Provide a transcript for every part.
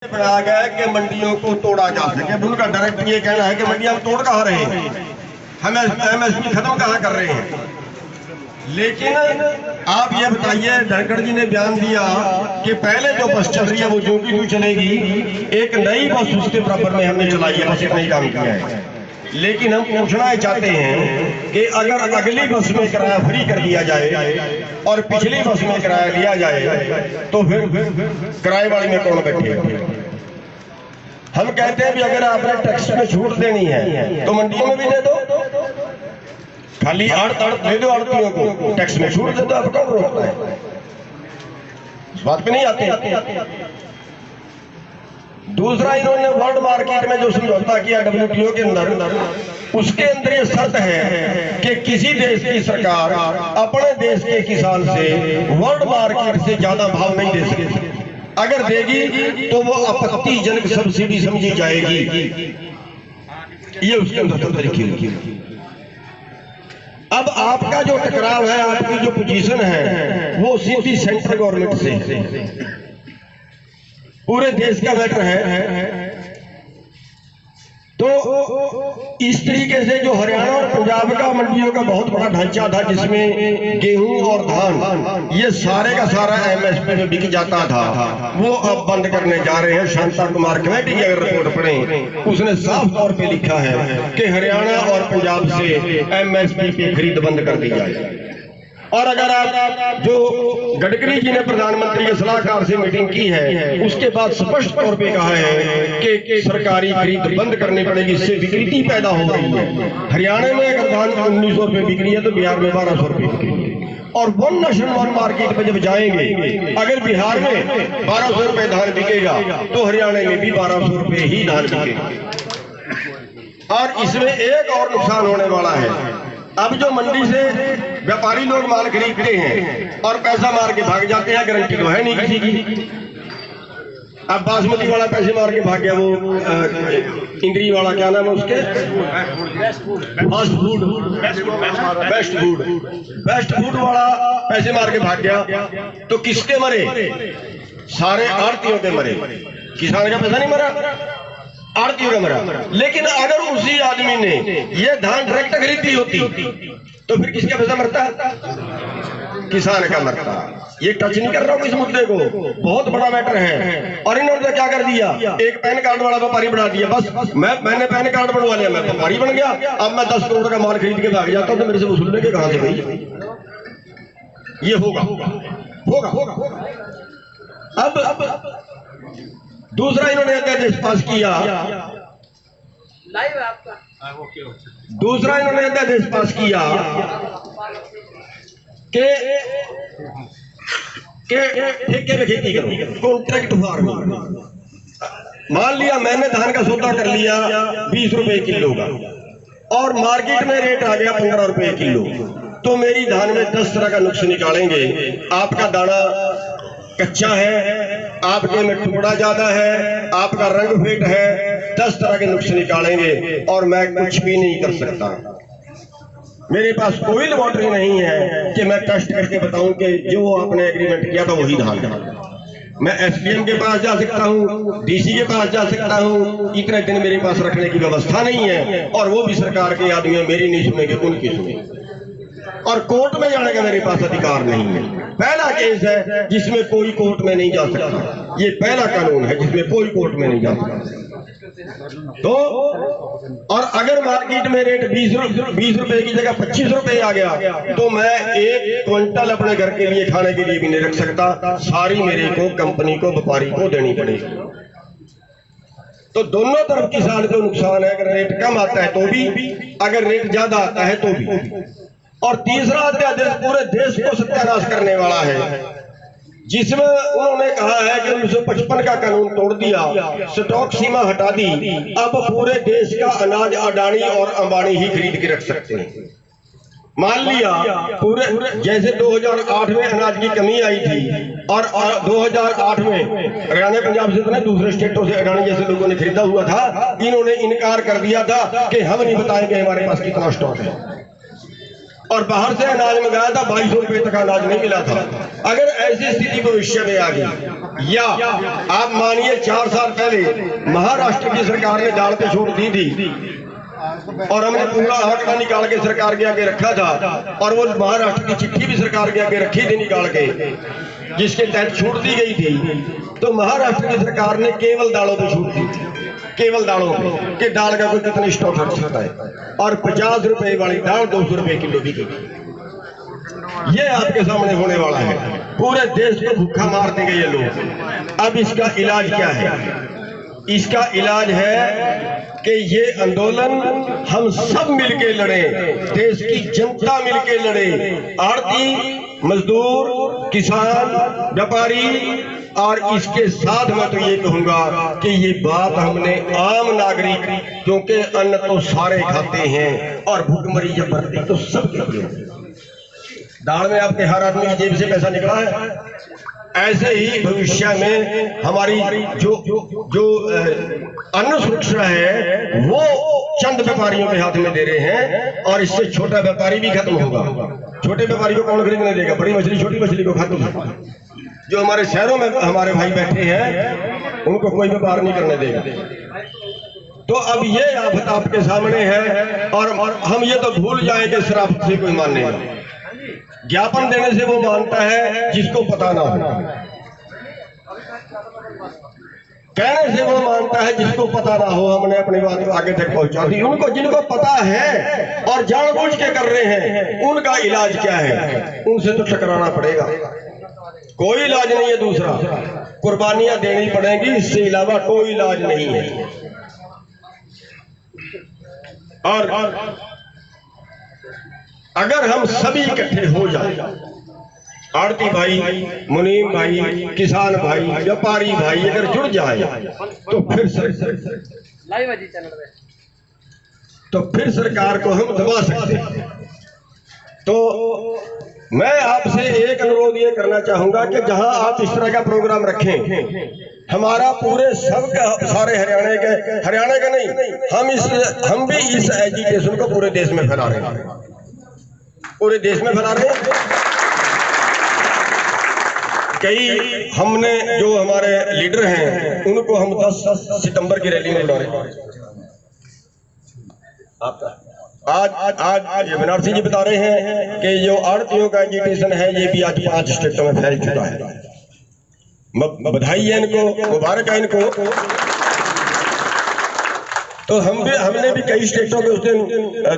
बनाया गया है कि मंडियों को तोड़ा जा सके। उनका डायरेक्ट ये कहना है कि मंडियां हम तोड़ कहाँ रहे हैं, हम एमएसपी खत्म कहाँ कर रहे हैं। लेकिन आप ये बताइए, धनखड़ जी ने बयान दिया कि पहले जो बस चल रही है वो जो की जो चलेगी, एक नई बस उसके बराबर में हमने चलाई है, बस इतना ही काम किया है। लेकिन हम पूछना चाहते हैं कि अगर अगली बस में किराया फ्री कर दिया जाए और पिछली बस में किराया लिया जाए तो फिर किराए वाली में कौन बैठेगा। हम कहते हैं भी अगर आपने टैक्स में छूट देनी है तो मंडियों में भी दे दो, खाली दे दो आड़तियों को, टैक्स में छूट दे दो, आप कौन रोकता है। इस बात पे नहीं आते। दूसरा, इन्होंने वर्ल्ड मार्केट में जो समझौता किया WTO के अंदर, उसके अंदर ये शर्त है कि किसी देश की सरकार अपने देश के किसान से वर्ल्ड मार्केट से ज्यादा भाव नहीं दे सकती। अगर देगी तो वो आपत्तिजनक सब्सिडी समझी जाएगी। ये उसके अंदर तरीके होगी। अब आपका जो टकराव है, आपकी जो पोजीशन है, वो सीधी सेंट्रल गवर्नमेंट से पूरे देश का मैटर है। तो इस तरीके से जो हरियाणा और पंजाब का मंडियों का बहुत बड़ा ढांचा था, जिसमें गेहूं और धान ये सारे का सारा MSP में बिक जाता था, वो अब बंद करने जा रहे हैं। शांता कुमार कमेटी की अगर रिपोर्ट पढ़ें, उसने साफ तौर पे लिखा है कि हरियाणा और पंजाब से MSP की खरीद बंद कर दी जाए। और अगर आप जो गडकरी जी ने प्रधानमंत्री के सलाहकार से मीटिंग की है, उसके बाद स्पष्ट तौर पे कहा है कि सरकारी खरीद बंद करनी पड़ेगी, इससे विकृति पैदा हो रही है। हरियाणा में अगर धान 1900 रुपए बिक रही है तो बिहार में 1200 रुपए बिक रही है। और वन नेशन वन मार्केट पे जब जाएंगे, अगर बिहार में 1200 रुपए धान बिकेगा तो हरियाणा में भी 1200 रुपए ही धान बिकेगा। और इसमें एक और नुकसान होने वाला है। अब जो मंडी से व्यापारी लोग माल खरीदते हैं और पैसा मार के भाग जाते हैं, गारंटी तो है नहीं किसी की। अब बासमती वाला पैसे मार के भाग गया, वो इंद्री वाला क्या नाम है उसके, बेस्ट फूड वाला पैसे मार के भाग गया, तो किसके मरे? सारे आड़तियों के मरे। किसान का पैसा नहीं मरा, आड़तियों का मरा। लेकिन अगर उसी आदमी ने ये धान डायरेक्ट खरीदी होती तो फिर किसका पैसा मरता? किसान का मरता। ये टच नहीं कर रहा हूं इस मुद्दे को, बहुत बड़ा मैटर है। और इन्होंने क्या कर दिया, एक पैन कार्ड वाला व्यापारी बना दिया। बस मैंने पैन कार्ड बनवा लिया, मैं व्यापारी बन गया। अब मैं 10 करोड़ का माल खरीद के भाग जाता हूं तो मेरे से वसूल लेंगे कहां से भाई? ये होगा होगा होगा। अब दूसरा, इन्होंने अध्यादेश पास किया, दूसरा इन्होंने अध्यादेश पास किया कि ठेके पे खेती करो, कॉन्ट्रैक्ट फार्मिंग। मान लिया मैंने धान का सौदा कर लिया 20 रुपए किलो का और मार्केट में रेट आ गया 15 रुपए किलो, तो मेरी धान में 10 तरह का नुक्स निकालेंगे। आपका दाना कच्चा है, आपके में टुकड़ा ज्यादा है, आपका रंग फेट है, 10 तरह के नुक्स निकालेंगे और मैं कुछ भी नहीं कर सकता। मेरे पास कोई लेबोरेटरी नहीं है कि मैं टेस्ट करके बताऊं कि जो आपने एग्रीमेंट किया था वही धान है। मैं SPM के पास जा सकता हूं, DC के पास जा सकता हूं, इतने दिन मेरे पास रखने की व्यवस्था नहीं है। और वो भी सरकार के आदमी मेरी नहीं सुनेंगे, उनकी सुनेंगे। और कोर्ट में जाने का मेरे पास अधिकार नहीं है। पहला केस है जिसमें कोई कोर्ट में नहीं जा सकता। ये पहला कानून है जिसमें कोई कोर्ट में नहीं जा सकता। तो और अगर मार्केट में रेट 20 रुपए की जगह 25 रुपए आ गया तो मैं 1 क्विंटल अपने घर के लिए खाने के लिए भी नहीं रख सकता। सारी मेरे को कंपनी को, व्यापारी को देनी पड़ेगी। तो दोनों तरफ किसान को नुकसान है। अगर रेट कम आता है तो भी, अगर रेट ज्यादा आता है तो भी। और तीसरा अध्यादेश पूरे देश को सत्यानाश करने वाला है, जिसमें उन्होंने कहा है कि 1955 का कानून तोड़ दिया, स्टॉक सीमा हटा दी, अब पूरे देश का अनाज अडानी और अंबानी ही खरीद के रख सकते हैं। मान लिया पूरे जैसे 2008 में अनाज की कमी आई थी और 2008 में हरियाणा पंजाब से तो नहीं, दूसरे स्टेटों से अडानी जैसे लोगों ने खरीदा हुआ था, इन्होंने इनकार कर दिया था कि हम नहीं बताएंगे हमारे पास कितना स्टॉक है। और बाहर से अनाज मंगाया था, 2200 रुपए तक अनाज नहीं मिला था। अगर ऐसी स्थिति भविष्य में आ गई, या आप मानिए 4 साल पहले महाराष्ट्र की सरकार ने दाल पे छूट दी थी और हमने पूरा आंकड़ा निकाल के सरकार के आगे रखा था, और वो महाराष्ट्र की चिट्ठी भी सरकार के आगे रखी थी निकाल के, जिसके तहत छूट दी गई थी। तो महाराष्ट्र की सरकार ने केवल दालों पे छूट दी थी, केवल दालों पे, कि दाल का कोई कितना स्टॉक रख सकता है, और 50 रुपए वाली दाल 200 रुपए किलो बिकेगी। ये आपके सामने होने वाला है। पूरे देश को भूखा मार देंगे ये लोग। अब इसका इलाज क्या है? इसका इलाज है कि ये आंदोलन हम सब मिलके लड़े, देश की जनता मिलके लड़े, आड़ती, मजदूर, किसान, व्यापारी, और इसके साथ मैं तो ये कहूंगा कि ये बात हमने आम नागरिक, क्योंकि अन्न तो सारे खाते हैं और भूखमरी जब बढ़ती तो सब खाते हैं। दाल में आपके हर आदमी की जेब से पैसा निकला है। ऐसे ही भविष्य में हमारी जो अन्न सुरक्षा है वो चंद व्यापारियों के हाथ में दे रहे हैं, और इससे छोटा व्यापारी भी खत्म होगा। छोटे व्यापारी को कौन खरीदने देगा? बड़ी मछली छोटी मछली को खाती है। जो हमारे शहरों में हमारे भाई बैठे हैं उनको कोई व्यापार नहीं करने देगा। तो अब ये आफत आपके सामने है, और हम ये तो भूल जाएंगे शराफत से कोई मानेगा। ज्ञापन देने से वो मानता है जिसको पता ना हो, कहने से वो मानता है जिसको पता ना हो। हमने अपनी बात को आगे तक पहुंचा दी। उनको जिनको पता है और जानबूझ के कर रहे हैं, उनका इलाज क्या है? उनसे तो टकराना पड़ेगा, कोई इलाज नहीं है दूसरा। कुर्बानियां देनी पड़ेंगी, इससे अलावा कोई इलाज नहीं है। और अगर हम सभी इकट्ठे हो जाए, आड़ती भाई, मुनीम भाई, किसान भाई, व्यापारी भाई अगर जुड़ जाए, तो फिर सरकार को हम दबा सकते हैं। तो मैं आपसे एक अनुरोध ये करना चाहूंगा कि जहां आप इस तरह का प्रोग्राम रखें, हमारा पूरे सारे हरियाणा का नहीं, हम भी इस एजुकेशन को पूरे देश में फैला रहे हैं, पूरे देश में फैला रहे हैं। कई हमने जो हमारे लीडर हैं उनको हम 10 सितंबर की रैली में बुला रहे हैं। आज बनारसी जी बता रहे हैं कि जो आड़तियों का एजुकेशन है ये भी आज 5 स्टेटों में फैल चुका है। बधाई है इनको, मुबारक है इनको। तो हमने भी कई स्टेटों के उस दिन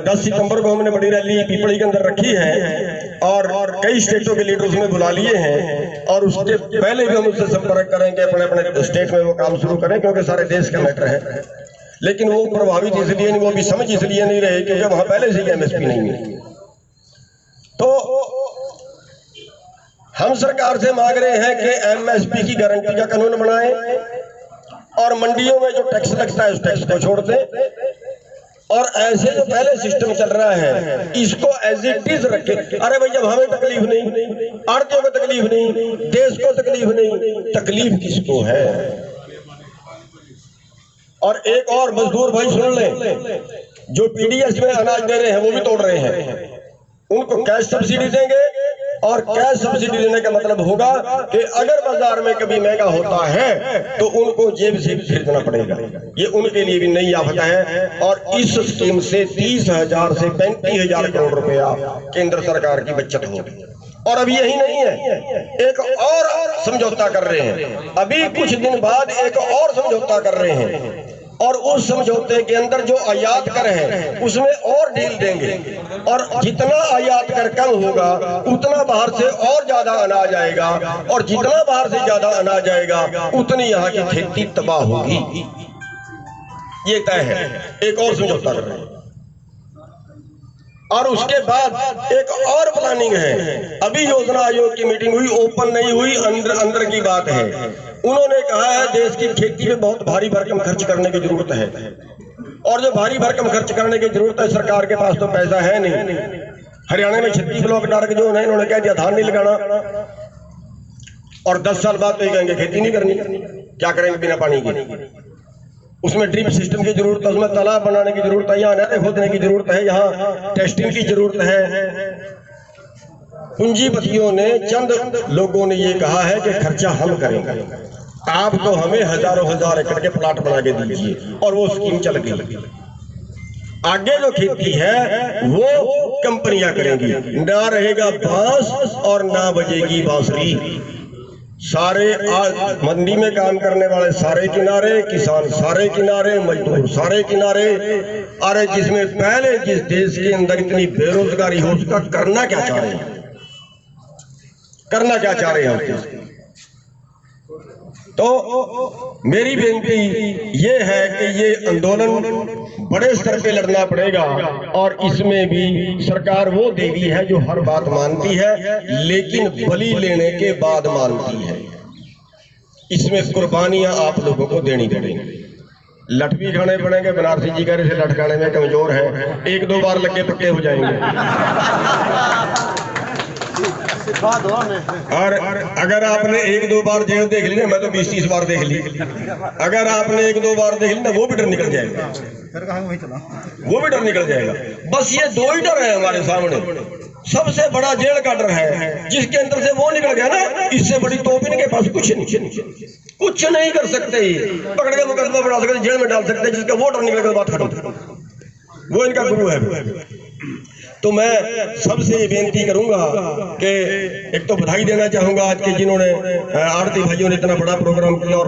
10 सितंबर को हमने बड़ी रैली पीपड़ी के अंदर रखी है, और कई स्टेटों के लीडर उसमें बुला लिए हैं, और उसके पहले भी हम उससे संपर्क करेंगे, अपने अपने स्टेट में वो काम शुरू करें, क्योंकि सारे देश का मैटर है। लेकिन वो प्रभावित इसलिए नहीं, वो भी समझ इसलिए नहीं रहे क्योंकि वहां पहले से एमएसपी नहीं है। तो हम सरकार से मांग रहे हैं कि एमएसपी की गारंटी का कानून बनाएं, और मंडियों में जो टैक्स लगता है उस टैक्स को छोड़ दें, और ऐसे जो पहले सिस्टम चल रहा है इसको एज इट इज रखें। अरे भाई जब हमें तकलीफ नहीं, आड़तियों को तकलीफ नहीं, देश को तकलीफ नहीं, तकलीफ किसको है? और एक और मजदूर भाई सुन लें, जो पीडीएस में अनाज दे रहे हैं वो भी तोड़ रहे हैं, उनको कैश सब्सिडी देंगे। और कैश सब्सिडी देने का मतलब होगा कि अगर बाजार में कभी महंगा होता है तो उनको जेब से खरीदना पड़ेगा। ये उनके लिए भी नई आफत है, और इस स्कीम से 30,000 से 35,000 करोड़ रुपया केंद्र सरकार की बचत होगी। और अभी यही नहीं है, एक और समझौता कर रहे हैं, अभी कुछ दिन बाद एक और समझौता कर रहे हैं, और उस समझौते के अंदर जो आयात कर है उसमें और ढील देंगे, और जितना आयात कर कम होगा उतना बाहर से और ज्यादा अनाज आएगा, और जितना बाहर से ज्यादा अनाज आएगा उतनी यहाँ की खेती तबाह होगी। ये तय है। एक और समझौता कर रहे हैं, और उसके बाद एक और प्लानिंग है। अभी योजना आयोग की मीटिंग हुई, ओपन नहीं हुई, अंदर की बात है। उन्होंने कहा है देश की खेती पे बहुत भारी भरकम खर्च करने की जरूरत है, और जो भारी भरकम खर्च करने की जरूरत है, सरकार के पास तो पैसा है नहीं। हरियाणा में 36 ब्लॉक डार्क जो है, इन्होंने कह दिया धान नहीं लगाना, और 10 साल बाद तो ये कहेंगे खेती नहीं करनी, क्या करेंगे बिना पानी के? उसमें ड्रिप सिस्टम की जरूरत है, उसमें तालाब बनाने की जरूरत है, यहाँ नहरें खोदने की जरूरत है, यहाँ टेस्टिंग की जरूरत है। पूंजीपतियों ने, चंद लोगों ने ये कहा है कि खर्चा हम करेंगे, आप तो हमें हजारों हजार एकड़ के प्लाट बना के दीजिए, और वो स्कीम चल गई। आगे जो खेती है वो कंपनियां करेंगी, ना रहेगा बांस और ना बजेगी बांसुरी। सारे आज मंडी में काम करने वाले सारे किनारे, किसान सारे किनारे, मजदूर सारे किनारे। अरे जिसमें पहले जिस देश के अंदर इतनी बेरोजगारी हो, उसका करना क्या चाह रहे हैं, करना क्या चाह रहे हैं। तो मेरी बेनती ये है कि ये आंदोलन बड़े स्तर पे लड़ना पड़ेगा, और इसमें भी सरकार वो देवी है जो हर बात मानती है, लेकिन बलि लेने के बाद मानती है। इसमें कुर्बानियां आप लोगों को देनी पड़ेंगी। लठ भी खाने पड़ेंगे, बनारसी जी कह रहे थे लठ खाने में कमजोर है, एक दो बार लगे पक्के हो जाएंगे। और अगर आपने एक दो बार जेल देख ली ना, मैं तो 20-30 बार देख ली, अगर आपने एक दो बार देख ली ना, वो भी डर निकल जाएगा, वो भी डर निकल जाएगा। बस ये दो ही डर है हमारे सामने। सबसे बड़ा जेल का डर है, जिसके अंदर से वो निकल गया ना, इससे बड़ी तोप इनके पास कुछ नहीं कर सकते। पकड़ के मुकदमा बना सकते, जेल में डाल सकते, जिसका वो डर निकल गया बात खत्म, वो इनका गुरु है। तो मैं सबसे ये बेनती करूंगा कि एक तो बधाई देना चाहूंगा आज के जिन्होंने आरती भाइयों ने इतना बड़ा प्रोग्राम किया, और